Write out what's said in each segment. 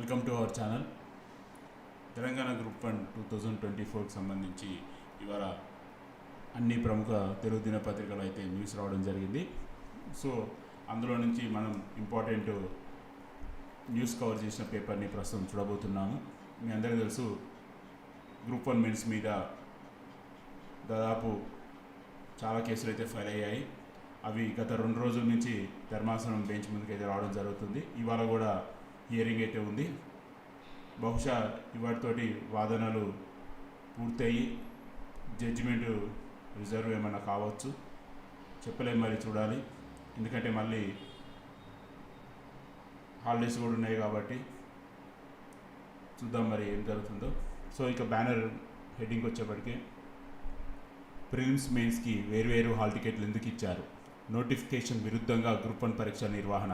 Welcome to our channel. Telangana group 1 2024కి సంబంధించి ఇవాళ అన్ని ప్రముఖ తెలుగు దినపత్రికలు అయితే న్యూస్ రావడం జరిగింది. సో అందులో నుంచి మనం ఇంపార్టెంట్ న్యూస్ కవర్ చేసిన పేపర్ని ప్రస్తుతం చూడబోతున్నాము. మీ అందరికీ తెలుసు, గ్రూప్ 1 మెయిన్స్ మీద దాదాపు చాలా కేసులు అయితే ఫైల్ అయ్యాయి. అవి గత 2 రోజుల నుంచి ధర్మాసనం బెంచ్ ముందుకు అయితే రావడం జరుగుతుంది. ఇవాళ కూడా హియరింగ్ అయితే ఉంది. బహుశా ఇవాటితోటి వాదనలు పూర్తయి జడ్జిమెంట్ రిజర్వ్ ఏమైనా కావచ్చు, చెప్పలేము, మరి చూడాలి. ఎందుకంటే మళ్ళీ హాలిడేస్ కూడా ఉన్నాయి కాబట్టి చూద్దాం మరి ఏం జరుగుతుందో. సో ఇక బ్యానర్ హెడ్డింగ్ వచ్చేప్పటికి ప్రిలిమ్స్ మెయిన్స్కి వేర్వేరు హాల్ టికెట్లు ఎందుకు ఇచ్చారు, నోటిఫికేషన్ విరుద్ధంగా గ్రూప్ 1 పరీక్ష నిర్వహణ,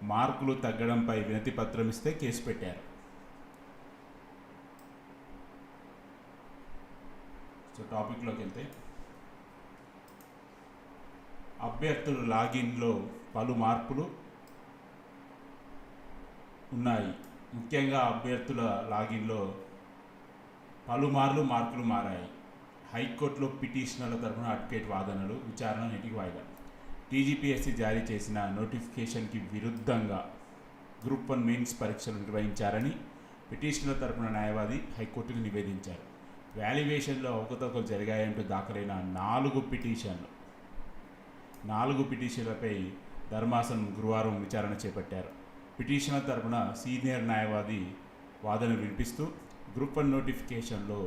మార్కులు తగ్గడంపై వినతి పత్రం ఇస్తే కేసు పెట్టారు. సో టాపిక్లోకి వెళ్తే, అభ్యర్థుల లాగిన్లో పలు మార్పులు ఉన్నాయి. ముఖ్యంగా అభ్యర్థుల లాగిన్లో పలుమార్లు మార్కులు మారాయి. హైకోర్టులో పిటిషనర్ల తరఫున అడ్వకేట్ వాదనలు, విచారణ నేటికి వాయిదా. టీజీపీఎస్సీ జారీ చేసిన నోటిఫికేషన్కి విరుద్ధంగా గ్రూప్ 1 మెయిన్స్ పరీక్షలు నిర్వహించారని పిటిషనర్ల తరఫున న్యాయవాది హైకోర్టుకు నివేదించారు. వాల్యుయేషన్లో అవకతవకలు జరిగాయంటూ దాఖలైన 4 పిటిషన్లపై ధర్మాసనం గురువారం విచారణ చేపట్టారు. పిటిషనర్ తరఫున సీనియర్ న్యాయవాది వాదన వినిపిస్తూ గ్రూప్ 1 నోటిఫికేషన్లో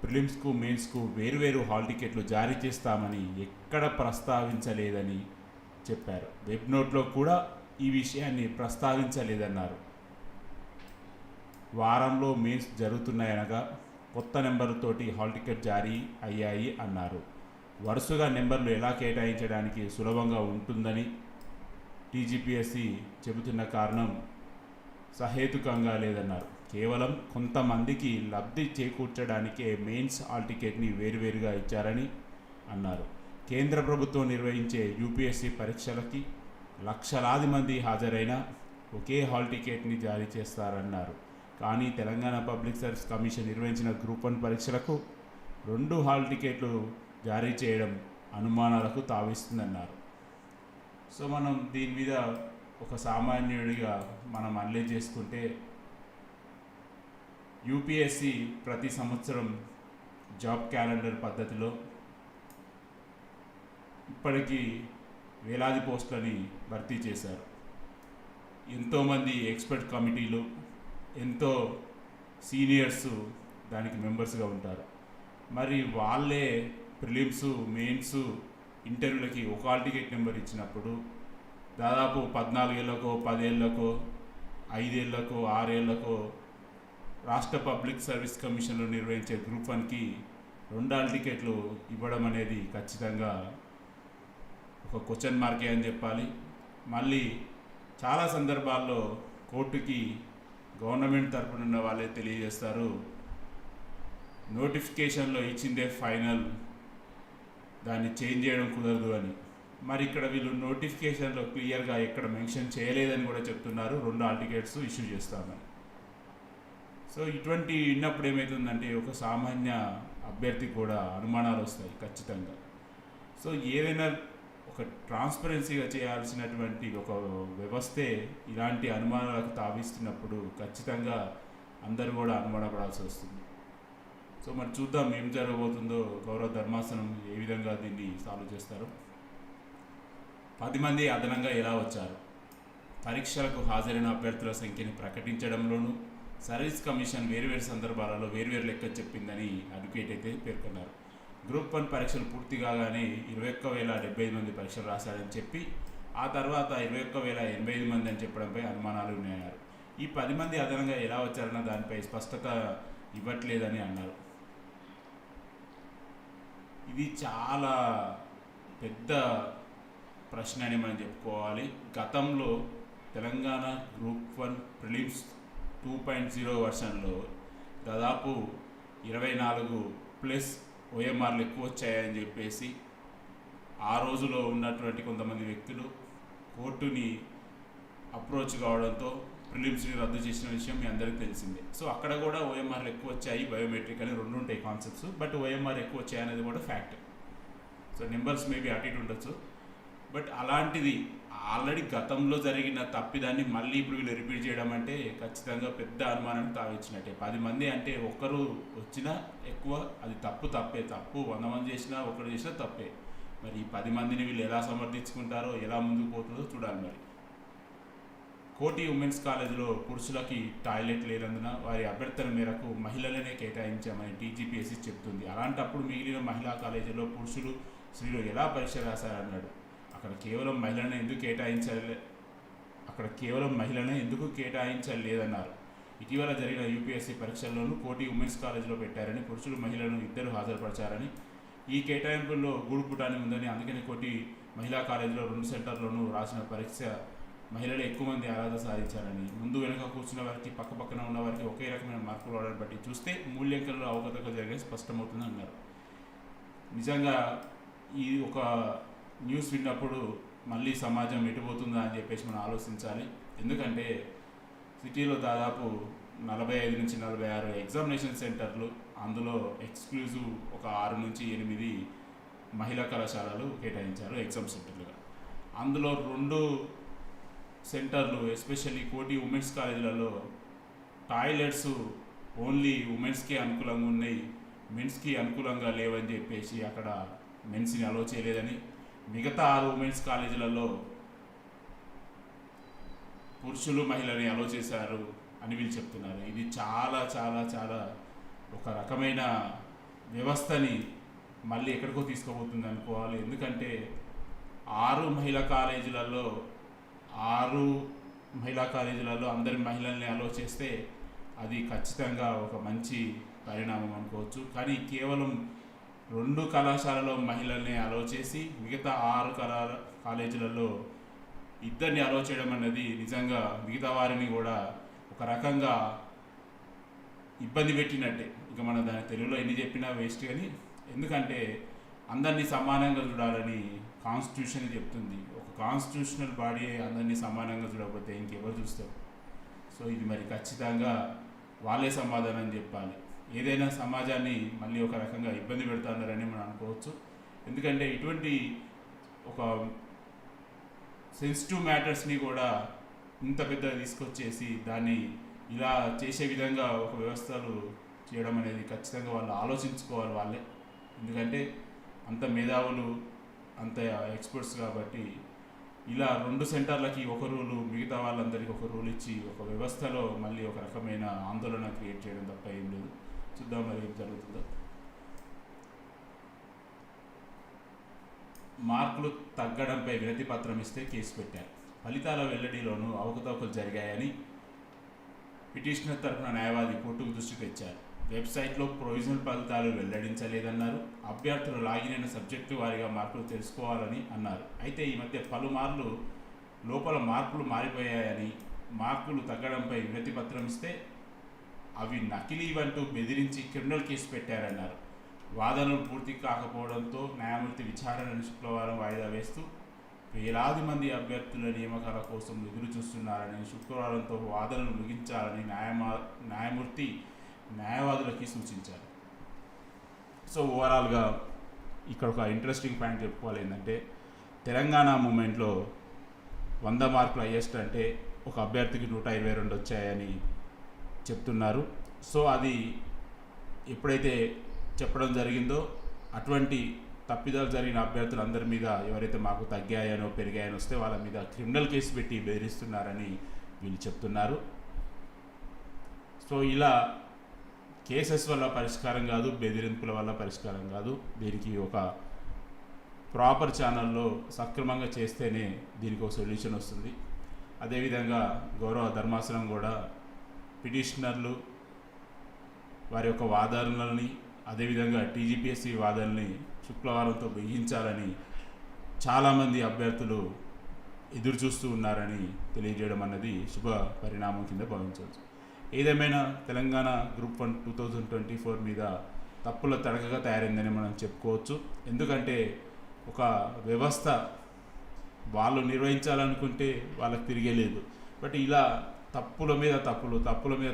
ప్రిలిమ్స్కు మెయిన్స్కు వేర్వేరు హాల్ టికెట్లు జారీ చేస్తామని ఎక్కడ ప్రస్తావించలేదని చెప్పారు. వెబ్ నోట్లో కూడా ఈ విషయాన్ని ప్రస్తావించలేదన్నారు. వారంలో మెయిన్స్ జరుగుతున్నాయనగా కొత్త నెంబర్లతోటి హాల్ టికెట్ జారీ అయ్యాయి అన్నారు. వరుసగా నెంబర్లు ఎలా కేటాయించడానికి సులభంగా ఉంటుందని టీజీపీఎస్సీ చెబుతున్న కారణం సహేతుకంగా లేదన్నారు. కేవలం కొంతమందికి లబ్ధి చేకూర్చడానికే మెయిన్స్ హాల్ టికెట్ని వేరువేరుగా ఇచ్చారని అన్నారు. కేంద్ర ప్రభుత్వం నిర్వహించే యూపీఎస్సీ పరీక్షలకి లక్షలాది మంది హాజరైన ఒకే హాల్ టికెట్ని జారీ చేస్తారన్నారు. కానీ తెలంగాణ పబ్లిక్ సర్వీస్ కమిషన్ నిర్వహించిన గ్రూప్ 1 పరీక్షలకు 2 హాల్ టికెట్లు జారీ చేయడం అనుమానాలకు తావిస్తుందన్నారు. సో మనం దీని మీద ఒక సామాన్యుడిగా మనం అనలైజ్ చేసుకుంటే, యూపీఎస్సీ ప్రతి సంవత్సరం జాబ్ క్యాలెండర్ పద్ధతిలో ఇప్పటికీ వేలాది పోస్టులని భర్తీ చేశారు. ఎంతోమంది ఎక్స్పర్ట్ కమిటీలు, ఎంతో సీనియర్స్ దానికి మెంబర్స్గా ఉంటారు. మరి వాళ్ళే ప్రిలిమ్స్, మెయిన్స్, ఇంటర్వ్యూలకి ఒక హాల్ టికెట్ నెంబర్ ఇచ్చినప్పుడు దాదాపు 14 ఏళ్ళకో 10 ఏళ్ళకో 5 ఏళ్ళకో 6 ఏళ్ళకో రాష్ట్ర పబ్లిక్ సర్వీస్ కమిషన్లో నిర్వహించే గ్రూప్ 1కి 2 హాల్ టికెట్లు ఇవ్వడం అనేది ఖచ్చితంగా ఒక క్వశ్చన్ మార్కే అని చెప్పాలి. మళ్ళీ చాలా సందర్భాల్లో కోర్టుకి గవర్నమెంట్ తరపున ఉన్న వాళ్ళే తెలియజేస్తారు, నోటిఫికేషన్లో ఇచ్చిందే ఫైనల్, దాన్ని చేంజ్ చేయడం కుదరదు అని. మరి ఇక్కడ వీళ్ళు నోటిఫికేషన్లో క్లియర్గా ఎక్కడ మెన్షన్ చేయలేదని కూడా చెప్తున్నారు, 2 హాల్ టికెట్స్ ఇష్యూ చేస్తామని. సో ఇటువంటి విన్నప్పుడు ఏమవుతుందంటే ఒక సామాన్య అభ్యర్థికి కూడా అనుమానాలు వస్తాయి ఖచ్చితంగా. సో ఏదైనా ఒక ట్రాన్స్పరెన్సీగా చేయాల్సినటువంటి ఒక వ్యవస్థే ఇలాంటి అనుమానాలకు తావిస్తున్నప్పుడు ఖచ్చితంగా అందరూ కూడా అనుమానపడాల్సి వస్తుంది. సో మరి చూద్దాం ఏం జరగబోతుందో, గౌరవ ధర్మాసనం ఏ విధంగా దీన్ని సాల్వ్ చేస్తారో. 10 మంది అదనంగా ఎలా వచ్చారు, పరీక్షలకు హాజరైన అభ్యర్థుల సంఖ్యని ప్రకటించడంలోనూ సర్వీస్ కమిషన్ వేర్వేరు సందర్భాలలో వేర్వేరు లెక్క చెప్పిందని అడ్వకేట్ అయితే పేర్కొన్నారు. గ్రూప్ 1 పరీక్షలు పూర్తి కాగానే 21,075 మంది పరీక్షలు రాశారని చెప్పి ఆ తర్వాత 21,085 మంది అని చెప్పడంపై అనుమానాలు ఉన్నాయన్నారు. ఈ 10 మంది అదనంగా ఎలా వచ్చారన్న దానిపై స్పష్టత ఇవ్వట్లేదని అన్నారు. ఇది చాలా పెద్ద ప్రశ్న అని మనం చెప్పుకోవాలి. గతంలో తెలంగాణ గ్రూప్ 1 ప్రిలిమ్స్ 2.0 వర్షన్లో దాదాపు 24+ ఓఎంఆర్లు ఎక్కువ వచ్చాయని చెప్పేసి ఆ రోజులో ఉన్నటువంటి కొంతమంది వ్యక్తులు కోర్టుని అప్రోచ్ కావడంతో ప్రిలిమ్స్ని రద్దు చేసిన విషయం మీ అందరికీ తెలిసిందే. సో అక్కడ కూడా ఓఎంఆర్లు ఎక్కువ వచ్చాయి, బయోమెట్రిక్ అని రెండు ఉంటాయి కాన్సెప్ట్స్, బట్ ఓఎంఆర్ ఎక్కువ వచ్చాయి అనేది కూడా ఫ్యాక్ట్. సో నెంబర్స్ మేబీ అటు ఇటు ఉండొచ్చు, బట్ అలాంటిది ఆల్రెడీ గతంలో జరిగిన తప్పిదాన్ని మళ్ళీ ఇప్పుడు వీళ్ళు రిపీట్ చేయడం అంటే ఖచ్చితంగా పెద్ద అనుమానానికి తావిచ్చినట్టే. 10 మంది అంటే ఒక్కరు వచ్చినా ఎక్కువ, అది తప్పే. తప్పు 100 మంది చేసినా ఒకరు చేసినా తప్పే. మరి ఈ 10 మందిని వీళ్ళు ఎలా సమర్థించుకుంటారో, ఎలా ముందుకు పోతుందో చూడాలి. మరి కోటి ఉమెన్స్ కాలేజీలో పురుషులకి టాయిలెట్ లేనందున వారి అభ్యర్థన మేరకు మహిళలనే కేటాయించామని టీజీపీఎస్సీ చెప్తుంది. అలాంటప్పుడు మిగిలిన మహిళా కాలేజీలో పురుషులు స్త్రీలు ఎలా పరీక్ష రాశారన్నాడు. అక్కడ కేవలం మహిళనే ఎందుకు కేటాయించలేదన్నారు. ఇటీవల జరిగిన యూపీఎస్సీ పరీక్షల్లోనూ కోటి ఉమెన్స్ కాలేజీలో పెట్టారని, పురుషులు మహిళలను ఇద్దరు హాజరుపరిచారని, ఈ కేటాయింపుల్లో గూడుపుటాని ఉందని, అందుకని కోటి మహిళా కాలేజీలో 2 సెంటర్లోనూ రాసిన పరీక్ష మహిళలు ఎక్కువ మంది అర్హత సాధించారని, ముందు వెనుక కూర్చున్న వారికి పక్కపక్కన ఉన్న వారికి ఒకే రకమైన మార్కులు రావడం బట్టి చూస్తే మూల్యాంకనంలో అవకతవకలు జరిగేది స్పష్టమవుతుంది అన్నారు. నిజంగా ఈ ఒక న్యూస్ విన్నప్పుడు మళ్ళీ సమాజం ఎటుపోతుందా అని చెప్పేసి మనం ఆలోచించాలి. ఎందుకంటే సిటీలో దాదాపు 45 నుంచి 46 ఎగ్జామినేషన్ సెంటర్లు, అందులో ఎక్స్క్లూజివ్ ఒక 6 నుంచి 8 మహిళా కళాశాలలు కేటాయించారు ఎగ్జామ్ సెంటర్లుగా. అందులో 2 సెంటర్లు ఎస్పెషల్లీ కోటి ఉమెన్స్ కాలేజీలలో టాయిలెట్స్ ఓన్లీ ఉమెన్స్కి అనుకూలంగా ఉన్నాయి, మెన్స్కి అనుకూలంగా లేవని చెప్పేసి అక్కడ మెన్స్ని అలో చేయలేదని, మిగతా 6 ఉమెన్స్ కాలేజీలలో పురుషులు మహిళని అలో చేశారు అని వీళ్ళు చెప్తున్నారు. ఇది చాలా చాలా చాలా ఒక రకమైన వ్యవస్థని మళ్ళీ ఎక్కడికో తీసుకోబోతుంది అనుకోవాలి. ఎందుకంటే 6 మహిళా కాలేజీలలో అందరి మహిళల్ని అలో చేస్తే అది ఖచ్చితంగా ఒక మంచి పరిణామం అనుకోవచ్చు. కానీ కేవలం 2 కళాశాలలో మహిళల్ని అలో చేసి మిగతా 6 కాలేజీలలో ఇద్దరిని అలో చేయడం అన్నది నిజంగా మిగతా వారిని కూడా ఒక రకంగా ఇబ్బంది పెట్టినట్టే. ఇక మనం దాని తెలుగులో ఎన్ని చెప్పినా వేస్ట్. కానీ ఎందుకంటే అందరినీ సమానంగా చూడాలని కాన్స్టిట్యూషన్ చెప్తుంది. ఒక కాన్స్టిట్యూషనల్ బాడీ అందరినీ సమానంగా చూడకపోతే ఇంకెవరు చూస్తారు? సో ఇది మరి ఖచ్చితంగా వాళ్ళే సమాధానం చెప్పాలి. ఏదైనా సమాజాన్ని మళ్ళీ ఒక రకంగా ఇబ్బంది పెడుతున్నారని మనం అనుకోవచ్చు. ఎందుకంటే ఇటువంటి ఒక సెన్సిటివ్ మ్యాటర్స్ని కూడా ఇంత పెద్దగా తీసుకొచ్చేసి దాన్ని ఇలా చేసే విధంగా ఒక వ్యవస్థలు చేయడం అనేది ఖచ్చితంగా వాళ్ళు ఆలోచించుకోవాలి వాళ్ళే. ఎందుకంటే అంత మేధావులు, అంత ఎక్స్పర్ట్స్ కాబట్టి ఇలా 2 సెంటర్లకి ఒక రూలు, మిగతా వాళ్ళందరికీ ఒక రూల్ ఇచ్చి ఒక వ్యవస్థలో మళ్ళీ ఒక రకమైన ఆందోళన క్రియేట్ చేయడం తప్ప ఏం లేదు. చూద్దాం మరి ఏం జరుగుతుందో. మార్కులు తగ్గడంపై వినతి పత్రం ఇస్తే కేసు పెట్టారు. ఫలితాల వెల్లడిలోనూ అవకతవకలు జరిగాయని పిటిషనర్ తరఫున న్యాయవాది కోర్టుకు దృష్టి తెచ్చారు. వెబ్సైట్లో ప్రొవిజనల్ ఫలితాలు వెల్లడించలేదన్నారు. అభ్యర్థులు లాగిన్ అయిన సబ్జెక్టు వారీగా మార్కులు తెలుసుకోవాలని అన్నారు. అయితే ఈ మధ్య పలుమార్లు లోపల మార్కులు మారిపోయాయని, మార్కులు తగ్గడంపై వినతి పత్రం ఇస్తే అవి నకిలీవంటూ బెదిరించి క్రిమినల్ కేసు పెట్టారన్నారు. వాదనలు పూర్తి కాకపోవడంతో న్యాయమూర్తి విచారణను శుక్రవారం వాయిదా వేస్తూ వేలాది మంది అభ్యర్థుల నియామకాల కోసం ఎదురు చూస్తున్నారని, శుక్రవారంతో వాదనలు ముగించాలని న్యాయమూర్తి న్యాయవాదులకి సూచించారు. సో ఓవరాల్గా ఇక్కడ ఒక ఇంట్రెస్టింగ్ పాయింట్ చెప్పుకోవాలి. ఏంటంటే తెలంగాణ మూమెంట్లో 100 మార్కులు హైయెస్ట్ అంటే ఒక అభ్యర్థికి 122 వచ్చాయని చెప్తున్నారు. సో అది ఎప్పుడైతే చెప్పడం జరిగిందో అటువంటి తప్పిదాలు జరిగిన అభ్యర్థులందరి మీద ఎవరైతే మాకు తగ్గాయనో పెరిగాయనో వస్తే వాళ్ళ మీద క్రిమినల్ కేసు పెట్టి బెదిరిస్తున్నారని వీళ్ళు చెప్తున్నారు. సో ఇలా కేసెస్ వల్ల పరిష్కారం కాదు, బెదిరింపుల వల్ల పరిష్కారం కాదు. దీనికి ఒక ప్రాపర్ ఛానల్లో సక్రమంగా చేస్తేనే దీనికి ఒక సొల్యూషన్ వస్తుంది. అదేవిధంగా గౌరవ ధర్మాసనం కూడా పిటిషనర్లు వారి యొక్క వాదనలని, అదేవిధంగా టీజీపీఎస్సీ వాదనని శుక్రవారంతో బిగించాలని చాలామంది అభ్యర్థులు ఎదురు చూస్తూ ఉన్నారని తెలియజేయడం అన్నది శుభ పరిణామం కింద భావించవచ్చు. ఏదేమైనా తెలంగాణ గ్రూప్ 1 2024 మీద తప్పుల తడకగా తయారైందని మనం చెప్పుకోవచ్చు. ఎందుకంటే ఒక వ్యవస్థ వాళ్ళు నిర్వహించాలనుకుంటే వాళ్ళకి తిరిగే లేదు. బట్ ఇలా తప్పుల మీద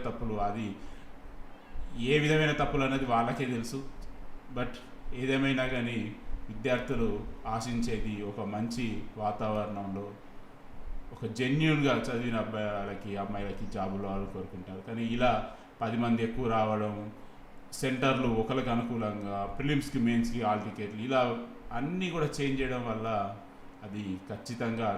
తప్పులు, అది ఏ విధమైన తప్పులు అనేది వాళ్ళకే తెలుసు. బట్ ఏదేమైనా కానీ విద్యార్థులు ఆశించేది ఒక మంచి వాతావరణంలో ఒక జెన్యున్గా చదివిన అబ్బాయిలకి అమ్మాయిలకి జాబులు వాళ్ళు కోరుకుంటారు. కానీ ఇలా 10 మంది ఎక్కువ రావడం, సెంటర్లు ఒకరికి అనుకూలంగా, ప్రిలిమ్స్కి మెయిన్స్కి హాల్ టికెట్లు, ఇలా అన్నీ కూడా చేంజ్ చేయడం వల్ల అది ఖచ్చితంగా